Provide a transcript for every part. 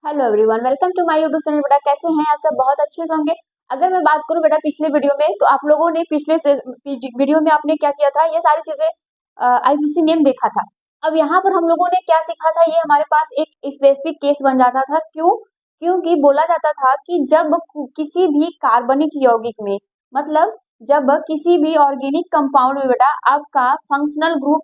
Hello everyone, welcome to my YouTube channel. बेटा कैसे हैं आप सब? बहुत अच्छे से होंगे। अगर मैं बात करूं बेटा पिछले वीडियो में, तो आप लोगों ने पिछले से वीडियो में आपने क्या किया था, ये सारी चीजें आईपीसी नेम देखा था। अब यहाँ पर हम लोगों ने क्या सीखा था, ये हमारे पास एक स्पेसिफिक केस बन जाता था। क्यों? क्योंकि बोला जाता था कि जब किसी भी कार्बनिक यौगिक में, मतलब जब किसी भी ऑर्गेनिक कंपाउंड में बेटा आपका फंक्शनल ग्रुप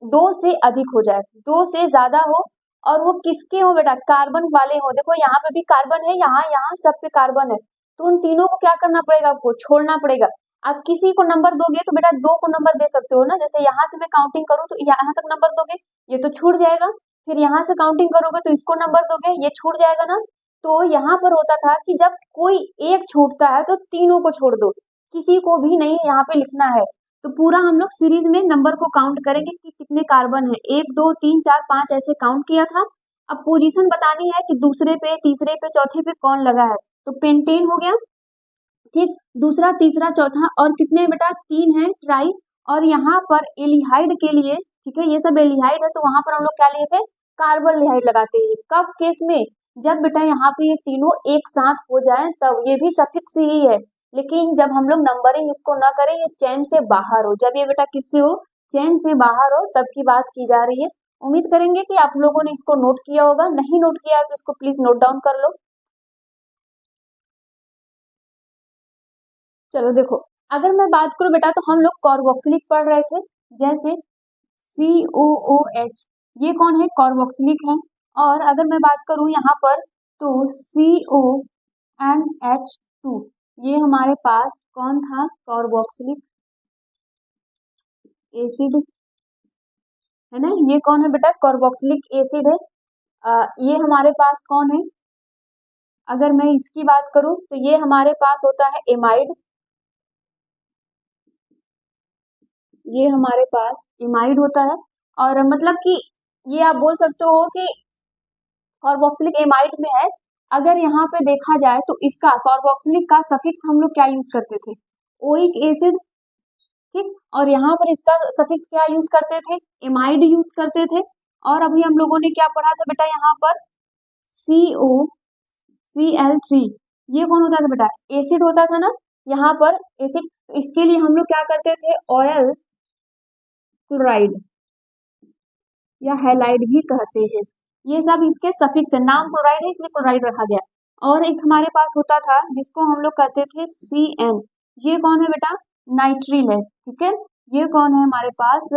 दो से अधिक हो जाए, दो से ज्यादा हो, और वो किसके हो बेटा? कार्बन वाले हो। देखो यहाँ पे भी कार्बन है, यहाँ यहाँ सब पे कार्बन है, तो उन तीनों को क्या करना पड़ेगा? आपको छोड़ना पड़ेगा। आप किसी को नंबर दोगे तो बेटा दो को नंबर दे सकते हो ना। जैसे यहाँ से मैं काउंटिंग करूँ तो यहाँ तक नंबर दोगे, ये तो छूट जाएगा। फिर यहाँ से काउंटिंग करोगे तो इसको नंबर दोगे, ये छूट जाएगा ना। तो यहाँ पर होता था कि जब कोई एक छूटता है तो तीनों को छोड़ दो, किसी को भी नहीं यहाँ पे लिखना है। तो पूरा हम लोग सीरीज में नंबर को काउंट करेंगे कि कितने कार्बन है। एक दो तीन चार पांच ऐसे काउंट किया था। अब पोजीशन बतानी है कि दूसरे पे, तीसरे पे, चौथे पे कौन लगा है। तो पेंटेन हो गया, ठीक। दूसरा, तीसरा, चौथा, और कितने बेटा? तीन है ट्राई। और यहाँ पर एलिहाइड के लिए, ठीक है, ये सब एलिहाइड है, तो वहां पर हम लोग क्या लिए थे? कार्बन लिहाइड लगाते हैं। कब केस में? जब बेटा यहाँ पे ये तीनों एक साथ हो जाए तब। ये भी सफिक्स ही है, लेकिन जब हम लोग नंबरिंग इसको न करें, ये चैन से बाहर हो, जब ये बेटा किससे हो? चैन से बाहर हो, तब की बात की जा रही है। उम्मीद करेंगे कि आप लोगों ने इसको नोट किया होगा। नहीं नोट किया है तो इसको प्लीज नोट डाउन कर लो। चलो देखो, अगर मैं बात करूं बेटा, तो हम लोग कार्बोक्सिलिक पढ़ रहे थे। जैसे COOH, ये कौन है? कार्बोक्सिलिक है। और अगर मैं बात करूं यहाँ पर, तो CONH2, ये हमारे पास कौन था? कार्बोक्सिलिक एसिड, है ना। ये कौन है बेटा? कार्बोक्सिलिक एसिड है। ये हमारे पास कौन है? अगर मैं इसकी बात करूं तो ये हमारे पास होता है एमाइड। ये हमारे पास इमाइड होता है। और मतलब कि ये आप बोल सकते हो कि कार्बोक्सिलिक एमाइड में है। अगर यहाँ पे देखा जाए तो इसका कार्बोक्सिलिक का सफिक्स हम लोग क्या यूज करते थे? ओइक एसिड, ठीक। और यहाँ पर इसका सफिक्स क्या यूज करते थे? एमाइड यूज करते थे। और अभी हम लोगों ने क्या पढ़ा था बेटा? यहाँ पर COCl3, ये कौन होता था बेटा? एसिड होता था ना। यहाँ पर एसिड, इसके लिए हम लोग क्या करते थे? ऑयल क्लोराइड या हैलाइड भी कहते हैं। ये सब इसके सफिक्स है। नाम क्लोराइड है इसलिए क्लोराइड रखा गया। और एक हमारे पास होता था जिसको हम लोग कहते थे CN, ये कौन है बेटा? नाइट्रिल है, ठीक है। ये कौन है हमारे पास?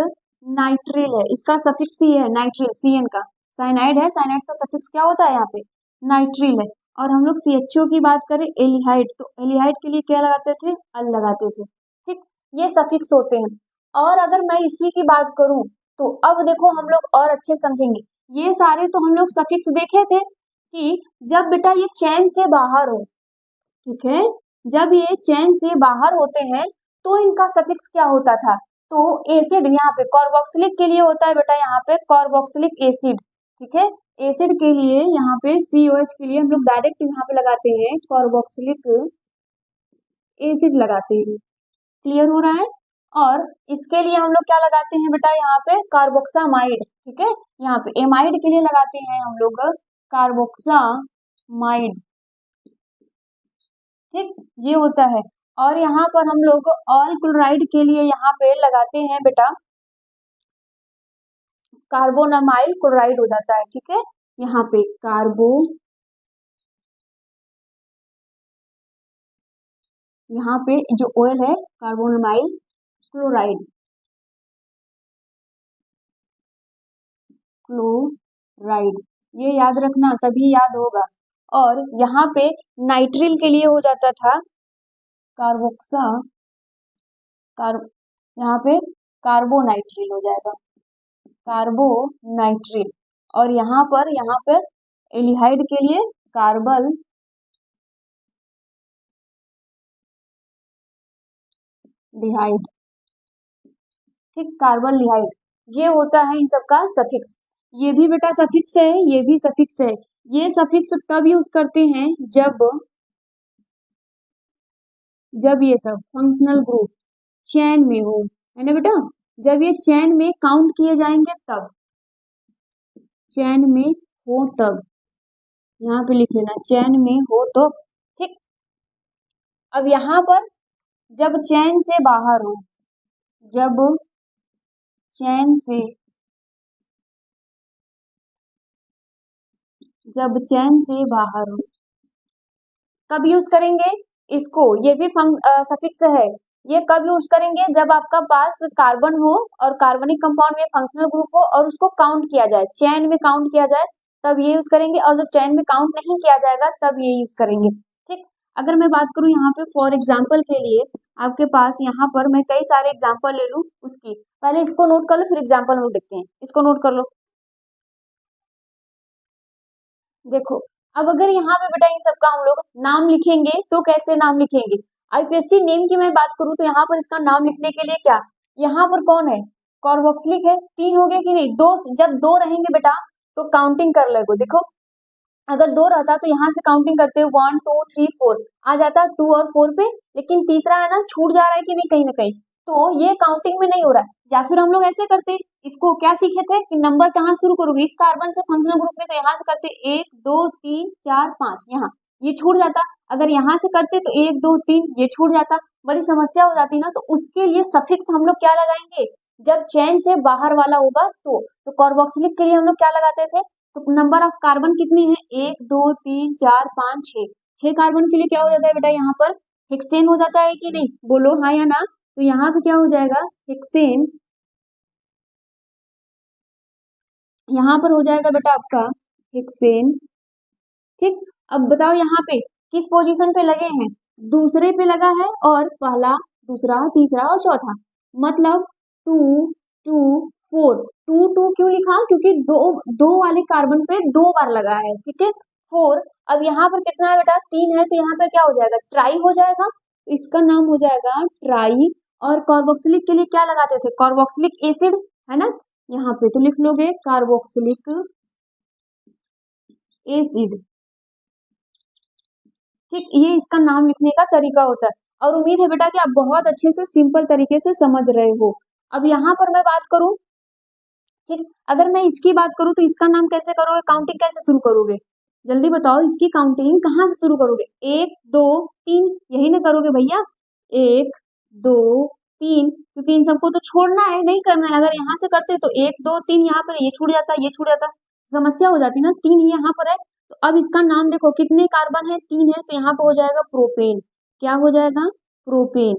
नाइट्रिल है। इसका सफिक्स ही है नाइट्रिल, CN का। साइनाइड है, साइनाइड का सफिक्स क्या होता है यहाँ पे? नाइट्रिल है। और हम लोग CHO की बात करें, एलिहाइड, तो एलिहाइड के लिए क्या लगाते थे? अल लगाते थे, ठीक। ये सफिक्स होते हैं। और अगर मैं इसी की बात करूं, तो अब देखो हम लोग और अच्छे समझेंगे। ये सारे तो हम लोग सफिक्स देखे थे कि जब बेटा ये चैन से बाहर हो, ठीक है, जब ये चैन से बाहर होते हैं तो इनका सफिक्स क्या होता था? तो एसिड, यहाँ पे कार्बोक्सिलिक के लिए होता है बेटा, यहाँ पे कार्बोक्सिलिक एसिड, ठीक है। एसिड के लिए यहाँ पे COH के लिए हम लोग डायरेक्ट यहाँ पे लगाते हैं कार्बोक्सिलिक एसिड लगाते हैं। क्लियर हो रहा है? और इसके लिए हम लोग क्या लगाते हैं बेटा? यहाँ पे कार्बोक्सामाइड, ठीक है। यहाँ पे एमाइड के लिए लगाते हैं हम लोग कार्बोक्सामाइड, ठीक, ये होता है। और यहाँ पर हम लोग ऑल क्लोराइड के लिए यहाँ पे लगाते हैं बेटा कार्बोनामाइल क्लोराइड हो जाता है, ठीक है। यहाँ पे यहाँ पे जो ऑयल है कार्बोनामाइल क्लोराइड, क्लोराइड, ये याद रखना, तभी याद होगा। और यहाँ पे नाइट्रिल के लिए हो जाता था कार्बोक्सा कार यहाँ पे कार्बोनाइट्रिल हो जाएगा, कार्बोनाइट्रिल। और यहाँ पर एलिहाइड के लिए कार्बल लिहाइड, ठीक, कार्बन लिहाइड, ये होता है इन सब का सफिक्स। ये भी बेटा सफिक्स है, ये भी सफिक्स है। ये सफिक्स तब यूज करते हैं जब ये सब फंक्शनल ग्रुप चैन में हो, है ना बेटा। जब ये चैन में काउंट किए जाएंगे तब, चैन में हो तब। यहाँ पे लिख लेना चैन में हो तो, ठीक। अब यहाँ पर जब चैन से बाहर हो, जब चैन से, जब चैन से बाहर हो, कब यूज करेंगे इसको, ये भी सफिक्स है, ये कब यूज करेंगे, जब आपका पास कार्बन हो और कार्बनिक कंपाउंड में फंक्शनल ग्रुप हो और उसको काउंट किया जाए, चैन में काउंट किया जाए, तब ये यूज करेंगे। और जब चैन में काउंट नहीं किया जाएगा तब ये यूज करेंगे, ठीक। अगर मैं बात करूं यहाँ पे फॉर एग्जाम्पल के लिए, आपके पास यहाँ पर मैं कई सारे एग्जाम्पल ले लूं उसकी, पहले इसको नोट कर लो फिर एग्जाम्पल हम लोग देखते हैं, इसको नोट कर लो। देखो, अब अगर यहाँ पे बेटा इन सबका हम लोग नाम लिखेंगे तो कैसे नाम लिखेंगे, आईपीएससी नेम की मैं बात करूं तो यहाँ पर इसका नाम लिखने के लिए क्या, यहाँ पर कौन है, कार्बोक्सिलिक है, तीन हो गए कि नहीं, दो, जब दो रहेंगे बेटा तो काउंटिंग कर लगो, देखो अगर दो रहता तो यहाँ से काउंटिंग करते 1 2 3 4 आ जाता 2 और 4 पे, लेकिन तीसरा है ना छूट जा रहा है कि नहीं कहीं ना कहीं, तो ये काउंटिंग में नहीं हो रहा है। या फिर हम लोग ऐसे करते, इसको क्या सीखे थे कि नंबर कहाँ शुरू करोगे, इस कार्बन से फंक्शनल ग्रुप में, तो यहाँ से करते 1 2 3 4 5, यहाँ ये छूट जाता। अगर यहाँ से करते तो 1 2 3 ये छूट जाता, बड़ी समस्या हो जाती ना। तो उसके लिए सफिक्स हम लोग क्या लगाएंगे, जब चैन से बाहर वाला होगा तो कार्बोक्सिलिक के लिए हम लोग क्या लगाते थे, तो नंबर ऑफ कार्बन कितनी है, 1 2 3 4 5 6, 6 कार्बन के लिए क्या हो जाता है बेटा, यहाँ पर हेक्सेन हो जाता है कि नहीं, बोलो हाँ या ना। तो यहाँ पे क्या हो जाएगा, हेक्सेन, यहाँ पर हो जाएगा बेटा आपका हेक्सेन, ठीक। अब बताओ यहाँ पे किस पोजीशन पे लगे हैं, दूसरे पे लगा है, और पहला दूसरा तीसरा और चौथा, मतलब 2 2 4, 2 2 क्यों लिखा, क्योंकि दो दो वाले कार्बन पे दो बार लगा है, ठीक है। 4, अब यहाँ पर कितना है बेटा, 3 है, तो यहाँ पर क्या हो जाएगा, ट्राई हो जाएगा, इसका नाम हो जाएगा ट्राई। और कार्बोक्सिलिक के लिए क्या लगाते थे, कार्बोक्सिलिक एसिड, है ना, यहाँ पे तो लिख लोगे कार्बोक्सिलिक एसिड, ठीक। ये इसका नाम लिखने का तरीका होता है, और उम्मीद है बेटा कि आप बहुत अच्छे से सिंपल तरीके से समझ रहे हो। अब यहाँ पर मैं बात करूं, ठीक, अगर मैं इसकी बात करूं तो इसका नाम कैसे करोगे, काउंटिंग कैसे शुरू करोगे, जल्दी बताओ, इसकी काउंटिंग कहाँ से शुरू करोगे, 1 2 3 यही ना करोगे भैया, 1 2 3, क्योंकि इन सबको तो छोड़ना है, नहीं करना है। अगर यहाँ से करते तो 1 2 3 यहाँ पर ये छूट जाता, ये छूट जाता, समस्या हो जाती ना, 3 ही यहाँ पर है। तो अब इसका नाम देखो कितने कार्बन है, 3 है, तो यहाँ पे हो जाएगा प्रोपेन, क्या हो जाएगा, प्रोपेन,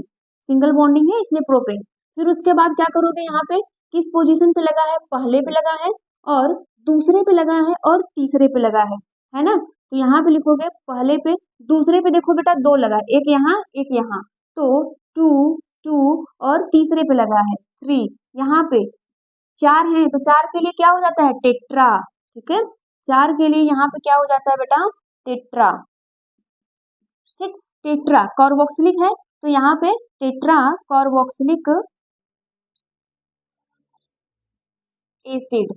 सिंगल बॉन्डिंग है इसलिए प्रोपेन। फिर उसके बाद क्या करोगे, यहाँ पे किस पोजीशन पे लगा है, पहले पे लगा है और दूसरे पे लगा है और तीसरे पे लगा है ना। तो यहाँ पे लिखोगे पहले पे, दूसरे पे देखो बेटा दो लगा है, एक यहाँ एक यहाँ, तो 2 2, और तीसरे पे लगा है 3, यहाँ पे 4 है, तो 4 के लिए क्या हो जाता है, टेट्रा, ठीक है, 4 के लिए यहाँ पे क्या हो जाता है बेटा, टेट्रा, ठीक। टेट्रा कार्बोक्सिलिक है, तो यहाँ पे टेट्रा कार्बोक्सिलिक एसिड,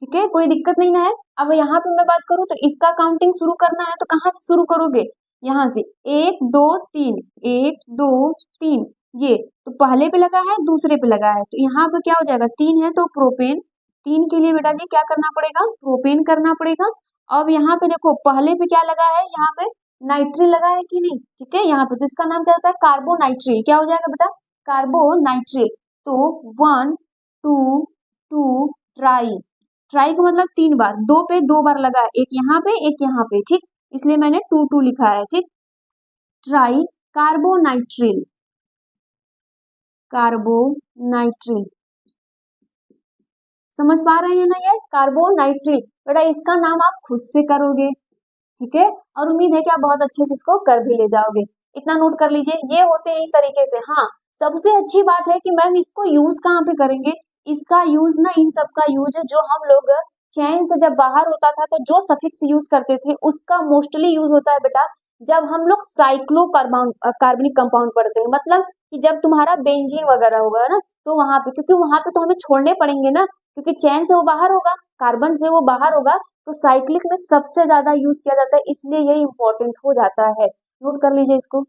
ठीक है, कोई दिक्कत नहीं ना है। अब यहाँ पे मैं बात करूँ तो इसका काउंटिंग शुरू करना है, तो कहाँ से शुरू करोगे, यहाँ से 1 2 3 1 2 3, ये तो पहले पे लगा है दूसरे पे लगा है, तो यहाँ पे क्या हो जाएगा, 3 है तो प्रोपेन, 3 के लिए बेटा जी क्या करना पड़ेगा, प्रोपेन करना पड़ेगा। अब यहाँ पे देखो पहले पे क्या लगा है, यहाँ पे नाइट्रिल लगा है कि नहीं, ठीक है, यहाँ पे तो इसका नाम क्या होता है, कार्बोनाइट्रिल, क्या हो जाएगा बेटा, कार्बोनाइट्रिल। तो 1 2 2 ट्राई, ट्राई का मतलब 3 बार, दो पे दो बार लगा है, एक यहाँ पे एक यहाँ पे, ठीक, इसलिए मैंने 2 2 लिखा है, ठीक। ट्राई कार्बोनाइट्रिल, कार्बोनाइट्रिल, समझ पा रहे हैं ना, ये कार्बोनाइट्रिल, बेटा इसका नाम आप खुद से करोगे, ठीक है, और उम्मीद है कि आप बहुत अच्छे से इसको कर भी ले जाओगे। इतना नोट कर लीजिए, ये होते हैं इस तरीके से। हाँ, सबसे अच्छी बात है कि मैम इसको यूज कहाँ पे करेंगे, इसका यूज ना, इन सब का यूज जो हम लोग चैन से जब बाहर होता था तो जो सफिक्स यूज करते थे उसका मोस्टली यूज होता है बेटा जब हम लोग साइक्लो कार्बनिक कंपाउंड पढ़ते हैं, मतलब कि जब तुम्हारा बेंजीन वगैरह होगा ना, तो वहां पे, क्योंकि वहां पे तो हमें छोड़ने पड़ेंगे ना, क्योंकि चैन से वो बाहर होगा, कार्बन से वो बाहर होगा, तो साइक्लिक में सबसे ज्यादा यूज किया जाता है, इसलिए ये इंपॉर्टेंट हो जाता है। नोट कर लीजिए इसको।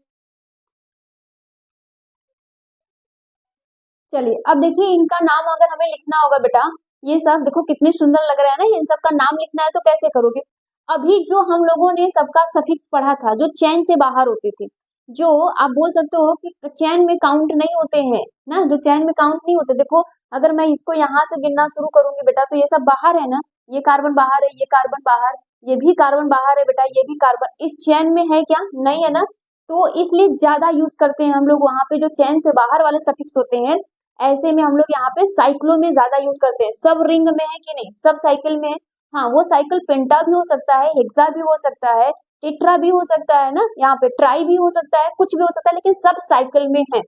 चलिए अब देखिए इनका नाम अगर हमें लिखना होगा बेटा, ये सब देखो कितने सुंदर लग रहे हैं ना, इन सब का नाम लिखना है तो कैसे करोगे, अभी जो हम लोगों ने सबका सफिक्स पढ़ा था, जो चैन से बाहर होते थे, जो आप बोल सकते हो कि चैन में काउंट नहीं होते हैं ना, जो चैन में काउंट नहीं होते। देखो अगर मैं इसको यहाँ से गिनना शुरू करूंगी बेटा, तो ये सब बाहर है ना, ये कार्बन बाहर है, ये कार्बन बाहर, ये भी कार्बन बाहर है बेटा, ये भी कार्बन इस चैन में है क्या, नहीं है ना। तो इसलिए ज्यादा यूज करते हैं हम लोग वहां पे जो चैन से बाहर वाले सफिक्स होते हैं। ऐसे में हम लोग यहाँ पे साइक्लो में ज्यादा यूज करते हैं। सब रिंग में है कि नहीं, सब साइकिल में है। हाँ, वो साइकिल पेंटा भी हो सकता है, हेक्सा भी हो सकता है, टेट्रा भी हो सकता है ना, यहाँ पे ट्राई भी हो सकता है, कुछ भी हो सकता है, लेकिन सब साइकिल में है।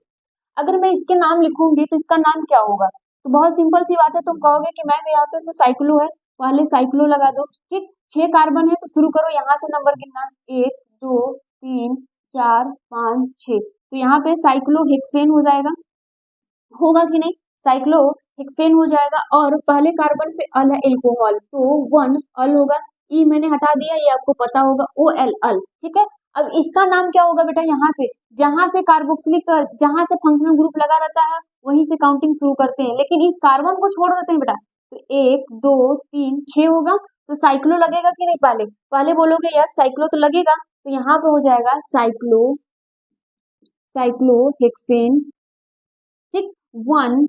अगर मैं इसके नाम लिखूंगी तो इसका नाम क्या होगा, तो बहुत सिंपल सी बात है, तुम कहोगे कि मैम यहाँ पे तो साइक्लो है, पहले साइक्लो लगा दो। ठीक, 6 कार्बन है तो शुरू करो यहाँ से नंबर गिनना, 1 2 3 4 5 6। तो यहाँ पे साइक्लो हेक्सेन हो जाएगा, होगा कि नहीं, साइक्लो हेक्सेन हो जाएगा। और पहले कार्बन पे अल है एल्कोहल, तो 1 अल होगा। ई मैंने हटा दिया, ये आपको पता होगा, ओ एल अल। ठीक है, अब इसका नाम क्या होगा बेटा, यहाँ से जहां से कार्बोक्सिलिक, जहां से फंक्शनल ग्रुप लगा रहता है वहीं से काउंटिंग शुरू करते हैं, लेकिन इस कार्बन को छोड़ देते हैं बेटा। तो 1 2 3 6 होगा, तो साइक्लो लगेगा कि नहीं, पहले पहले बोलोगे यस साइक्लो तो लगेगा, तो यहाँ पे हो जाएगा साइक्लो, साइक्लो हेक्सेन। ठीक, 1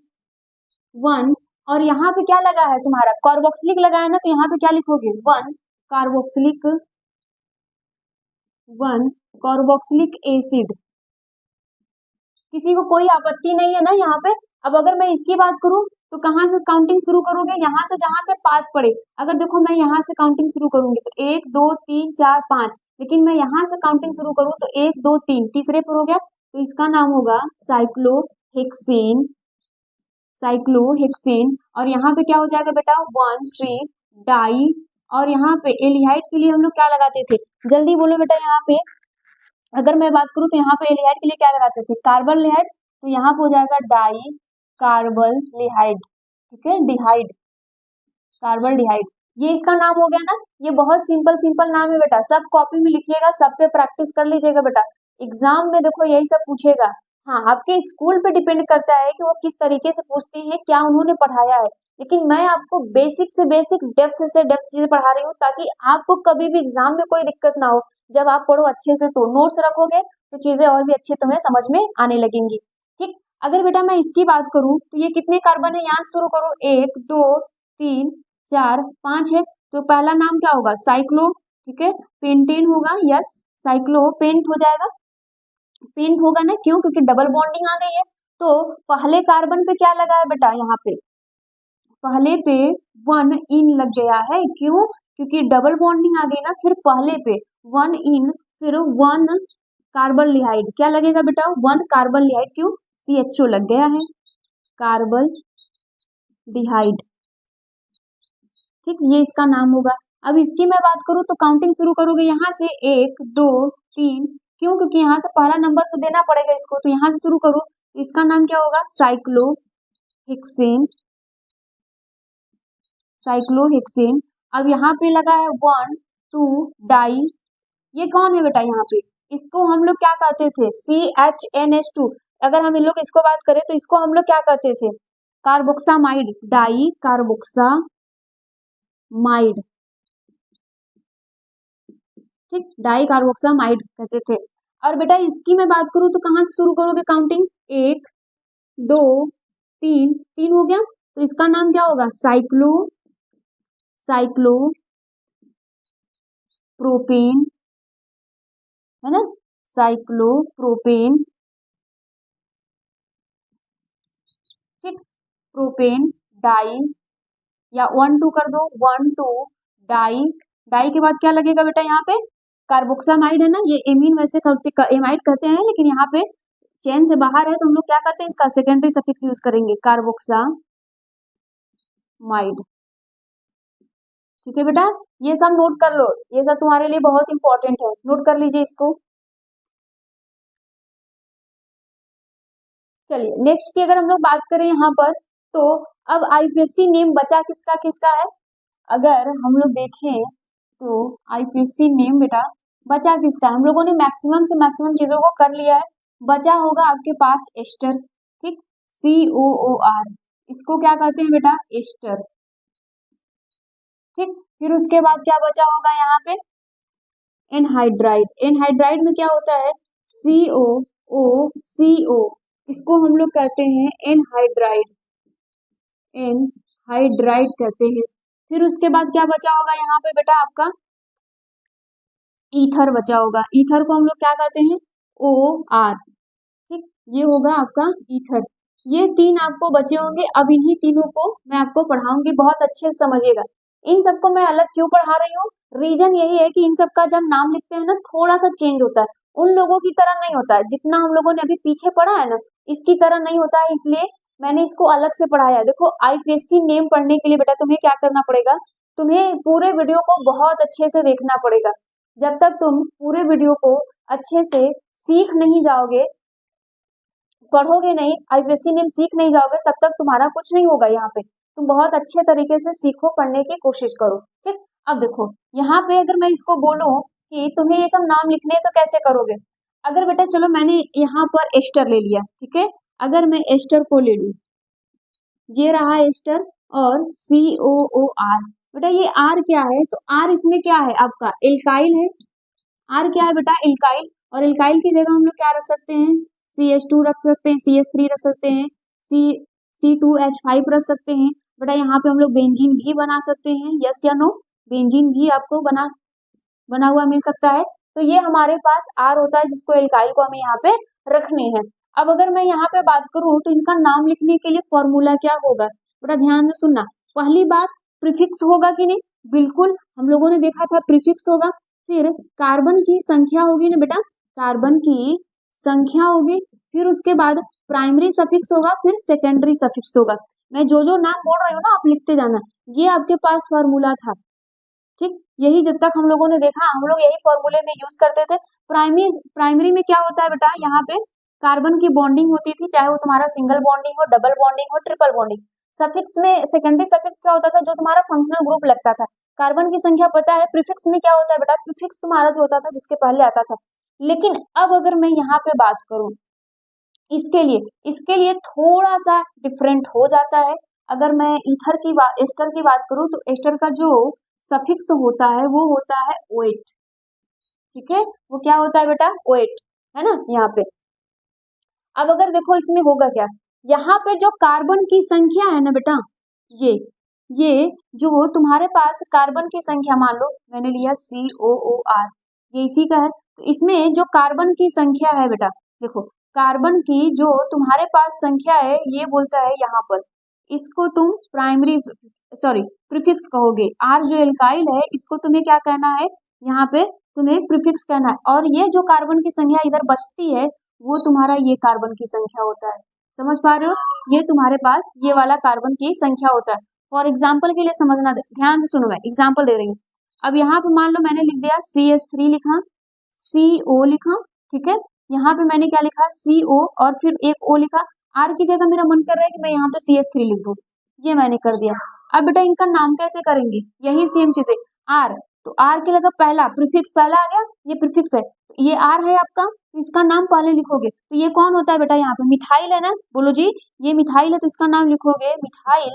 1, और यहाँ पे क्या लगा है तुम्हारा, कार्बोक्सिलिक लगा है ना, तो यहाँ पे क्या लिखोगे, 1 कार्बोक्सिलिक, 1 कार्बोक्सिलिक एसिड। किसी को कोई आपत्ति नहीं है ना यहाँ पे। अब अगर मैं इसकी बात करूं तो कहाँ से काउंटिंग शुरू करोगे, यहाँ से जहां से पास पड़े। अगर देखो मैं यहाँ से काउंटिंग शुरू करूंगी तो 1 2 3 4 5, लेकिन मैं यहाँ से काउंटिंग शुरू करूँ तो 1 2 3, तीसरे पर हो गया, तो इसका नाम होगा साइक्लोहेक्सेन, साइक्लोहेक्सेन। और यहाँ पे क्या हो जाएगा बेटा, 1 3 डाई। और यहाँ पे एल्डिहाइड के लिए हम लोग क्या लगाते थे, जल्दी बोलो बेटा। यहाँ पे अगर मैं बात करूँ तो यहाँ पे एल्डिहाइड के लिए क्या लगाते थे, कार्बन लिहाइड, तो यहाँ पे हो जाएगा डाई कार्बन लिहाइड। ठीक है, डिहाइड, कार्बन डिहाइड, ये इसका नाम हो गया ना। ये बहुत सिंपल सिंपल नाम है बेटा, सब कॉपी में लिखिएगा, सब पे प्रैक्टिस कर लीजिएगा बेटा। एग्जाम में देखो यही सब पूछेगा। हाँ, आपके स्कूल पे डिपेंड करता है कि वो किस तरीके से पूछते हैं, क्या उन्होंने पढ़ाया है, लेकिन मैं आपको बेसिक से बेसिक, डेप्थ से डेप्थ चीजें पढ़ा रही हूँ, ताकि आपको कभी भी एग्जाम में कोई दिक्कत ना हो। जब आप पढ़ो अच्छे से तो नोट्स रखोगे तो चीजें और भी अच्छे तुम्हें समझ में आने लगेंगी। ठीक, अगर बेटा मैं इसकी बात करूँ तो ये कितने कार्बन है, यहाँ से शुरू करो, 1 2 3 4 5 है, तो पहला नाम क्या होगा, साइक्लो। ठीक है, पेंटेन होगा, यस साइक्लो पेंट हो जाएगा, पेंट होगा ना, क्यों, क्योंकि डबल बॉन्डिंग आ गई है। तो पहले कार्बन पे क्या लगा है बेटा, यहाँ पे पहले पे 1 इन लग गया है, क्यों, क्योंकि डबल बॉन्डिंग आ गई ना, फिर पहले पे 1 इन, फिर 1 कार्बन लिहाइड, क्या लगेगा बेटा, 1 कार्बन लिहाइड, क्यों, CHO लग गया है, कार्बन डिहाइड। ठीक, ये इसका नाम होगा। अब इसकी मैं बात करूं तो काउंटिंग शुरू करोगे यहाँ से, 1 2 3, क्यों, क्योंकि यहाँ से पहला नंबर तो देना पड़ेगा इसको, तो यहाँ से शुरू करो, इसका नाम क्या होगा, साइक्लोहेक्सेन, साइक्लोहेक्सेन। अब यहाँ पे लगा है 1 2 डाई, ये कौन है बेटा, यहाँ पे इसको हम लोग क्या कहते थे, CHNH2। अगर हम इन लोग इसको बात करें तो इसको हम लोग क्या कहते थे, कार्बोक्सामाइड, डाई कार्बोक्सामाइड। ठीक, डाई कार्बोक्सामाइड कहते थे। और बेटा इसकी मैं बात करूं तो कहां से शुरू करोगे काउंटिंग, 1 2 3, 3 हो गया, तो इसका नाम क्या होगा, साइक्लो, साइक्लो प्रोपेन, है ना, साइक्लो प्रोपेन। ठीक, प्रोपेन डाई, या 1 2 कर दो, 1 2 डाई। डाई के बाद क्या लगेगा बेटा, यहाँ पे कार्बोक्सामाइड है ना, ये एमीन वैसे एमाइड कहते हैं, लेकिन यहाँ पे चेन से बाहर है तो हम लोग क्या करते हैं, इसका सेकेंडरी सफिक्स यूज करेंगे, कार्बोक्सामाइड। ठीक है बेटा, ये सब नोट कर लो, ये सब तुम्हारे लिए बहुत इंपॉर्टेंट है, नोट कर लीजिए इसको। चलिए नेक्स्ट की अगर हम लोग बात करें यहाँ पर, तो अब आईपीएससी नेम बचा किसका किसका है, अगर हम लोग देखें तो आईपीएससी नेम बेटा बचा किसका, हम लोगों ने मैक्सिमम से मैक्सिमम चीजों को कर लिया है। बचा होगा आपके पास एस्टर। ठीक, COOR, इसको क्या कहते हैं बेटा, एस्टर। ठीक, फिर उसके बाद क्या बचा होगा यहाँ पे, एनहाइड्राइड। एनहाइड्राइड में क्या होता है, COO, इसको हम लोग कहते हैं एनहाइड्राइड, एनहाइड्राइड कहते हैं। फिर उसके बाद क्या बचा होगा यहाँ पे बेटा आपका, ईथर बचा होगा। ईथर को हम लोग क्या कहते हैं, OR, ठीक, ये होगा आपका ईथर। ये तीन आपको बचे होंगे। अब इन्हीं तीनों को मैं आपको पढ़ाऊंगी, बहुत अच्छे से समझिएगा। इन सबको मैं अलग क्यों पढ़ा रही हूँ, रीजन यही है कि इन सब का जब नाम लिखते हैं ना थोड़ा सा चेंज होता है, उन लोगों की तरह नहीं होता है जितना हम लोगों ने अभी पीछे पढ़ा है ना, इसकी तरह नहीं होता है, इसलिए मैंने इसको अलग से पढ़ाया है। देखो IPSC नेम पढ़ने के लिए बेटा तुम्हें क्या करना पड़ेगा, तुम्हें पूरे वीडियो को बहुत अच्छे से देखना पड़ेगा। जब तक तुम पूरे वीडियो को अच्छे से सीख नहीं जाओगे, पढ़ोगे नहीं, IPSC नेम सीख नहीं जाओगे, तब तक तुम्हारा कुछ नहीं होगा। यहाँ पे तुम बहुत अच्छे तरीके से सीखो, पढ़ने की कोशिश करो, ठीक। अब देखो यहाँ पे अगर मैं इसको बोलूं कि तुम्हें ये सब नाम लिखने हैं तो कैसे करोगे। अगर बेटा चलो मैंने यहाँ पर एस्टर ले लिया, ठीक है, अगर मैं एस्टर को ले लूं, ये रहा एस्टर और COOR, बेटा ये R क्या है, तो R इसमें क्या है आपका एल्काइल है। R क्या है बेटा, एल्काइल, और एल्काइल की जगह हम लोग क्या रख सकते हैं, CH2 रख सकते हैं, CH3 रख सकते हैं, C2H5 रख सकते हैं। बेटा यहाँ पे हम लोग बेंजीन भी बना सकते हैं, यस या नो, बेंजीन भी आपको बना हुआ मिल सकता है। तो ये हमारे पास R होता है जिसको एल्काइल को हमें यहाँ पे रखने हैं। अब अगर मैं यहाँ पे बात करूं तो इनका नाम लिखने के लिए फॉर्मूला क्या होगा, बेटा ध्यान से सुनना। पहली बात, प्रीफिक्स होगा कि नहीं, बिल्कुल हम लोगों ने देखा था प्रीफिक्स होगा। फिर कार्बन की संख्या होगी ना बेटा, कार्बन की संख्या होगी। फिर उसके बाद प्राइमरी सफिक्स होगा, फिर सेकेंडरी सफिक्स होगा। मैं जो जो नाम बोल रही हूँ ना आप लिखते जाना, ये आपके पास फॉर्मूला था, ठीक। यही जब तक हम लोगों ने देखा, हम लोग यही फॉर्मूले में यूज करते थे। प्राइमरी में क्या होता है बेटा, यहाँ पे कार्बन की बॉन्डिंग होती थी, चाहे वो तुम्हारा सिंगल बॉन्डिंग हो, डबल बॉन्डिंग हो, ट्रिपल बॉन्डिंग। सफिक्स में, सेकेंडरी सफिक्स क्या होता था, जो तुम्हारा फंक्शनल ग्रुप लगता था। कार्बन की संख्या पता है। प्रीफिक्स में क्या होता है बेटा, प्रीफिक्स तुम्हारा जो होता था जिसके पहले आता था। लेकिन अब अगर मैं यहाँ पे बात करूं इसके लिए थोड़ा सा डिफरेंट हो जाता है। अगर मैं एस्टर की बात करूं तो एस्टर का जो सफिक्स होता है वो होता है OH, ठीक है, वो क्या होता है बेटा, OH, है ना यहाँ पे। अब अगर देखो इसमें होगा क्या, यहाँ पे जो कार्बन की संख्या है ना बेटा, ये जो तुम्हारे पास कार्बन की संख्या, मान लो मैंने लिया COOR, ये इसी का है। तो इसमें जो कार्बन की संख्या है बेटा, देखो कार्बन की जो तुम्हारे पास संख्या है, ये बोलता है यहाँ पर, इसको तुम प्रीफिक्स कहोगे। R जो एल्काइल है, इसको तुम्हें क्या कहना है, यहाँ पे तुम्हें प्रीफिक्स कहना है। और ये जो कार्बन की संख्या इधर बचती है, वो तुम्हारा ये कार्बन की संख्या होता है। समझ पा रहे हो, ये तुम्हारे पास ये वाला कार्बन की संख्या होता है। फॉर एग्जाम्पल के लिए समझना, ध्यान से सुनो, मैं एग्जाम्पल दे रही हूँ। अब यहाँ पे मान लो मैंने लिख दिया CH3 लिखा, CO लिखा, ठीक है, यहाँ पे मैंने क्या लिखा, CO और फिर एक O लिखा। R की जगह मेरा मन कर रहा है कि मैं यहाँ पे CH3 लिख दूँ, ये मैंने कर दिया। अब बेटा इनका नाम कैसे करेंगे, यही सेम चीज है, R, तो R की जगह पहला प्रीफिक्स पहला आ गया, ये प्रीफिक्स है, ये R है आपका, इसका नाम पहले लिखोगे। तो ये कौन होता है बेटा, यहाँ पे मिथाइल है ना, बोलो जी, ये मिथाइल है, तो इसका नाम लिखोगे मिथाइल,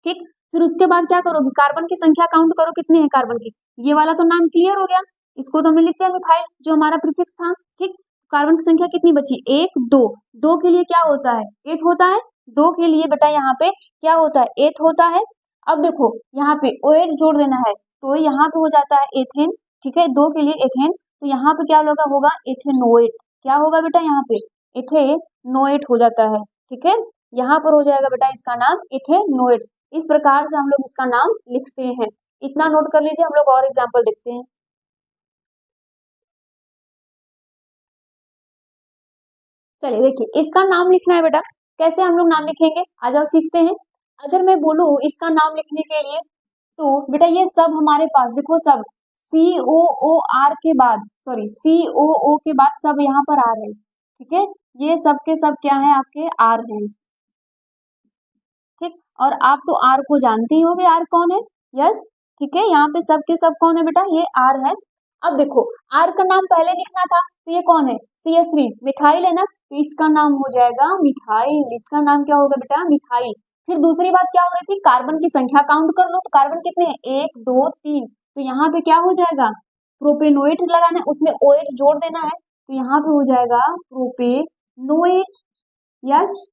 ठीक। फिर उसके बाद क्या करोगे, कार्बन की संख्या काउंट करो कितनी है कार्बन की, ये वाला तो नाम क्लियर हो गया, इसको तो हमने लिख दिया मिथाइल जो हमारा प्रीफिक्स था, ठीक। कार्बन की संख्या कितनी बची, 1 2, 2 के लिए क्या होता है, एथ होता है, 2 के लिए बेटा यहाँ पे क्या होता है, एथ होता है। अब देखो यहाँ पे OH जोड़ देना है, तो यहाँ पे हो जाता है एथेन, ठीक है, 2 के लिए एथेन, तो यहाँ पे क्या होगा एथेनोएट, क्या होगा बेटा यहाँ पे एथेनोएट हो जाता है, ठीक है, यहाँ पर हो जाएगा बेटा इसका नाम एथेनोएट। इस प्रकार से हम लोग इसका नाम लिखते हैं, इतना नोट कर लीजिए। हम लोग और एग्जाम्पल देखते हैं। चलिए देखिए, इसका नाम लिखना है बेटा, कैसे हम लोग नाम लिखेंगे, आ जाओ सीखते हैं। अगर मैं बोलूं इसका नाम लिखने के लिए, तो बेटा ये सब हमारे पास देखो, सब COOR के बाद, COO के बाद सब यहाँ पर R है, ठीक है, ये सब के सब क्या है आपके R हैं, ठीक। और आप तो R को जानते ही होगे, R कौन है, यस, ठीक है, यहाँ पे सब के सब कौन है बेटा, ये R है। अब देखो R का नाम पहले लिखना था, तो ये कौन है, CH3 मिथाइल है ना, तो इसका नाम हो जाएगा मिथाइल, इसका नाम क्या होगा बेटा, मिथाइल। फिर दूसरी बात क्या हो रही थी, कार्बन की संख्या काउंट कर लो, तो कार्बन कितने हैं, 1 2 3, तो यहाँ पे क्या हो जाएगा, प्रोपेनोएट लगाना है, उसमें OH जोड़ देना है, तो यहाँ पे हो जाएगा प्रोपेनोएट। यस,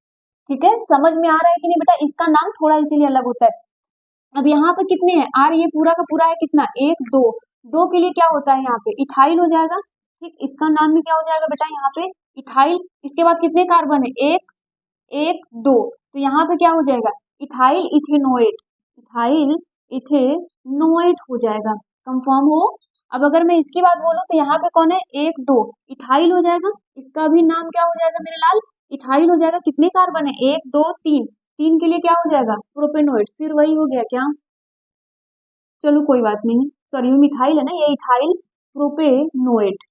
ठीक है, समझ में आ रहा है कि नहीं बेटा, इसका नाम थोड़ा इसीलिए अलग होता है। अब यहाँ पे कितने हैं, आर ये पूरा का पूरा है कितना, 1 2, 2 के लिए क्या होता है यहाँ पे इथाइल हो जाएगा, ठीक, इसका नाम भी क्या हो जाएगा बेटा यहाँ पे इथाइल। इसके बाद कितने कार्बन है, 1 1 2, तो यहाँ पे क्या हो जाएगा, इथाइल इथेनोएट, इथाइल इथेनोएट हो जाएगा, कंफर्म हो। अब अगर मैं इसकी बात बोलूं तो यहाँ पे कौन है, 1 2 इथाइल हो जाएगा, इसका भी नाम क्या हो जाएगा मेरे लाल, इथाइल हो जाएगा। कितने कार्बन है, 1 2 3, 3 के लिए क्या हो जाएगा, प्रोपेनोएट, फिर वही हो गया क्या, चलो कोई बात नहीं, सॉरी मिथाइल है ना, ये इथाइल प्रोपेनोएट,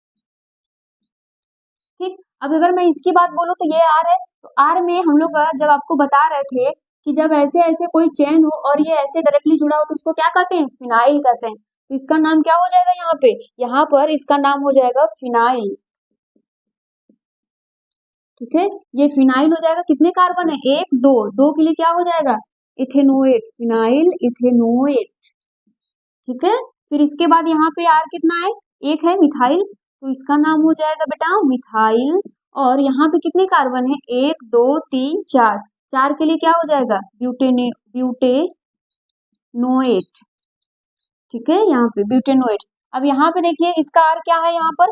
ठीक। अब अगर मैं इसकी बात बोलूं तो ये आर है, तो आर में हम लोग जब आपको बता रहे थे कि जब ऐसे ऐसे कोई चेन हो और ये ऐसे डायरेक्टली जुड़ा हो तो उसको क्या कहते हैं, फिनाइल कहते हैं, तो इसका नाम क्या हो जाएगा यहाँ पे, यहाँ पर इसका नाम हो जाएगा फिनाइल, ठीक है, ये फिनाइल हो जाएगा। कितने कार्बन है, 1 2, 2 के लिए क्या हो जाएगा, इथेनोएट, फिनाइल इथेनोएट, ठीक है। फिर इसके बाद यहाँ पे आर कितना है, 1 है मिथाइल, तो इसका नाम हो जाएगा बेटा मिथाइल। और यहाँ पे कितने कार्बन है, 1 2 3 4, 4 के लिए क्या हो जाएगा, ब्यूटेनोएट, ठीक है, यहाँ पे ब्यूटेनोएट। अब यहाँ पे देखिए इसका आर क्या है, यहाँ पर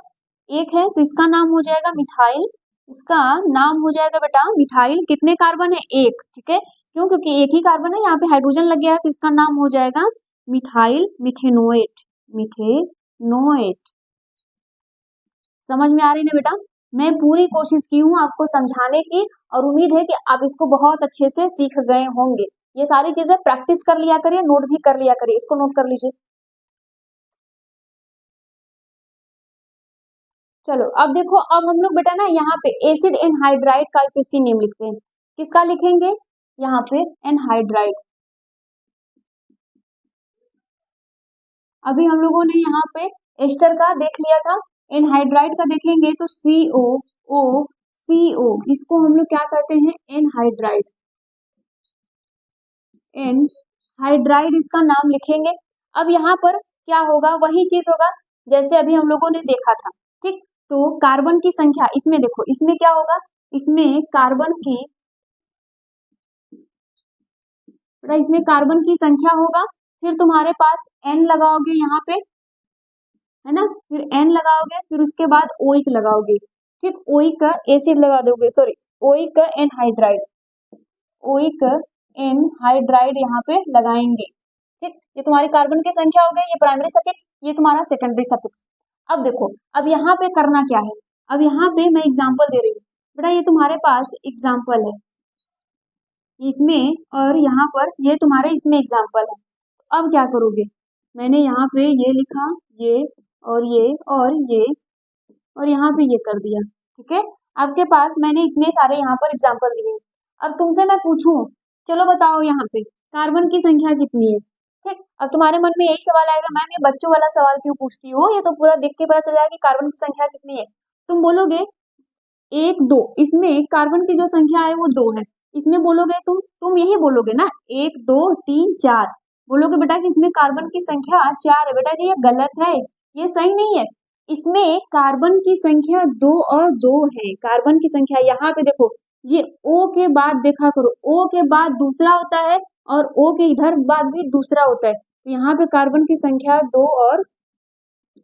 1 है, तो इसका नाम हो जाएगा मिथाइल, इसका नाम हो जाएगा बेटा मिथाइल। कितने कार्बन है, 1, ठीक है, क्यों, क्योंकि एक ही कार्बन है, यहाँ पे हाइड्रोजन लग गया है, तो इसका नाम हो जाएगा मिथाइल मिथेनोएट, मिथेनोएट। समझ में आ रही ना बेटा, मैं पूरी कोशिश की हूँ आपको समझाने की, और उम्मीद है कि आप इसको बहुत अच्छे से सीख गए होंगे। ये सारी चीजें प्रैक्टिस कर लिया करिए, नोट भी कर लिया करिए, इसको नोट कर लीजिए। चलो अब देखो, अब हम लोग बेटा ना यहाँ पे एसिड एनहाइड्राइड का आईपीसी नेम लिखते हैं, किसका लिखेंगे, यहाँ पे एनहाइड्राइड। अभी हम लोगों ने यहाँ पे एस्टर का देख लिया था, एनहाइड्राइड का देखेंगे तो COO, इसको हम लोग क्या कहते हैं, एनहाइड्राइड, एनहाइड्राइड इसका नाम लिखेंगे। अब यहाँ पर क्या होगा, वही चीज होगा जैसे अभी हम लोगों ने देखा था, ठीक। तो कार्बन की संख्या इसमें देखो, इसमें क्या होगा, इसमें कार्बन की, इसमें कार्बन की संख्या होगा, फिर तुम्हारे पास N लगाओगे यहाँ पे, है ना, फिर N लगाओगे, फिर उसके बाद ओइक लगाओगे, ठीक, ओइक एसिड लगा दोगे, sorry oic anhydride, oic anhydride यहाँ पे लगाएंगे, ठीक। ये तुम्हारी कार्बन की संख्या हो गई, ये प्राइमरी सफिक्स, ये तुम्हारा सेकेंडरी सफिक्स। अब देखो, अब यहाँ पे करना क्या है, अब यहाँ पे मैं एग्जाम्पल दे रही हूँ बेटा, ये तुम्हारे पास एग्जाम्पल है इसमें, और यहाँ पर ये तुम्हारे इसमें एग्जाम्पल है। अब क्या करोगे, मैंने यहाँ पे ये लिखा, ये और ये और ये और यहाँ पे ये कर दिया, ठीक है। आपके पास मैंने इतने सारे यहाँ पर एग्जाम्पल दिए। अब तुमसे मैं पूछूं, चलो बताओ यहाँ पे कार्बन की संख्या कितनी है, ठीक। अब तुम्हारे मन में यही सवाल आएगा, मैम ये बच्चों वाला सवाल क्यों पूछती हो, ये तो पूरा देख के पता चल जाएगा कि कार्बन की संख्या कितनी है। तुम बोलोगे 1 2, इसमें कार्बन की जो संख्या है वो 2 है, इसमें बोलोगे तुम यही बोलोगे ना, 1 2 3 4, बोलोगे बेटा कि इसमें कार्बन की संख्या 4 है, बेटा जी ये गलत है, ये सही नहीं है। इसमें कार्बन की संख्या 2 और 2 है, कार्बन की संख्या यहाँ पे देखो, ये O के बाद देखा करो, O के बाद दूसरा होता है और O के इधर बाद भी दूसरा होता है, तो यहाँ पे कार्बन की संख्या 2 और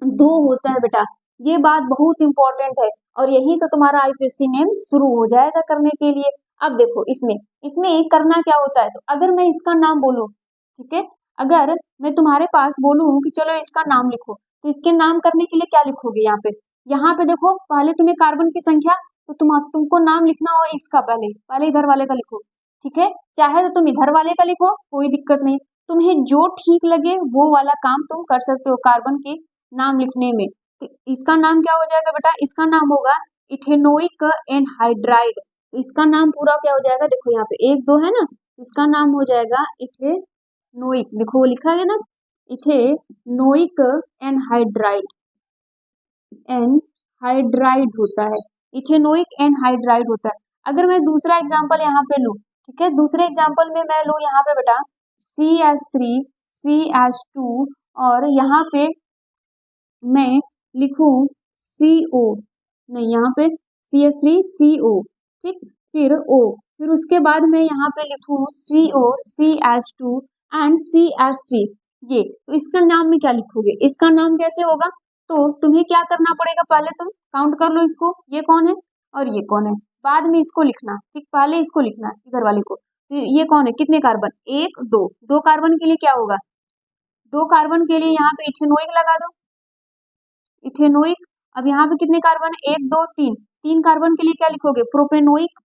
2 होता है बेटा, ये बात बहुत इंपॉर्टेंट है, और यही से तुम्हारा आईपीसी नेम शुरू हो जाएगा करने के लिए। अब देखो इसमें इसमें करना क्या होता है, तो अगर मैं इसका नाम बोलूं, ठीक है, अगर मैं तुम्हारे पास बोलूं कि चलो इसका नाम लिखो, तो इसके नाम करने के लिए क्या लिखोगे, यहाँ पे देखो, पहले तुम्हें कार्बन की संख्या, तो तुमको नाम लिखना हो इसका, पहले इधर वाले का लिखो, ठीक है, चाहे तो तुम इधर वाले का लिखो, कोई दिक्कत नहीं, तुम्हें जो ठीक लगे वो वाला काम तुम कर सकते हो कार्बन के नाम लिखने में। तो इसका नाम क्या हो जाएगा बेटा, इसका नाम होगा इथेनोइक एनहाइड्राइड, तो इसका नाम पूरा क्या हो जाएगा, देखो यहाँ पे 1 2 है ना, इसका नाम हो जाएगा इथेनोइक, देखो वो लिखा है ना, इथेनोइक एनहाइड्राइड, एनहाइड्राइड होता है, इथेनोइक एनहाइड्राइड होता है। अगर मैं दूसरा एग्जांपल यहाँ पे लूं, ठीक है। दूसरे एग्जाम्पल में मैं लूँ यहाँ पे बेटा CH3 CH2 और यहाँ पे मैं लिखूं CO, नहीं यहाँ पे CH3 CO, ठीक, फिर O, फिर उसके बाद मैं यहाँ पे लिखूं CO CH2 एंड CH3, ये तो इसका नाम में क्या लिखोगे, इसका नाम कैसे होगा, तो तुम्हें क्या करना पड़ेगा, पहले तुम काउंट कर लो इसको, ये कौन है और ये कौन है, बाद में इसको लिखना, ठीक, पहले इसको लिखना इधर वाले को, तो ये कौन है, कितने कार्बन, एक दो, दो कार्बन के लिए क्या होगा, दो कार्बन के लिए यहाँ पे इथेनोइक लगा दो, इथेनोइक, अब यहाँ पे कितने कार्बन, एक दो तीन, तीन कार्बन के लिए क्या लिखोगे, प्रोपेनोइक,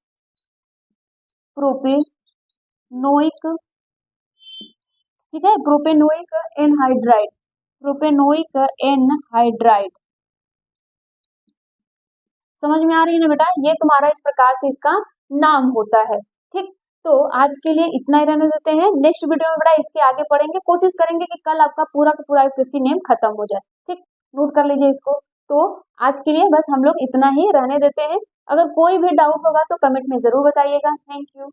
प्रोपेनोइक, ठीक है, प्रोपेनोइक एनहाइड्राइड, प्रोपेनोइक एनहाइड्राइड, समझ में आ रही है ना बेटा, ये तुम्हारा इस प्रकार से इसका नाम होता है, ठीक। तो आज के लिए इतना ही रहने देते हैं, नेक्स्ट वीडियो में बेटा इसके आगे पढ़ेंगे, कोशिश करेंगे कि कल आपका पूरा का पूरा यूपीएससी नेम खत्म हो जाए, ठीक, नोट कर लीजिए इसको। तो आज के लिए बस हम लोग इतना ही रहने देते हैं, अगर कोई भी डाउट होगा तो कमेंट में जरूर बताइएगा। Thank you.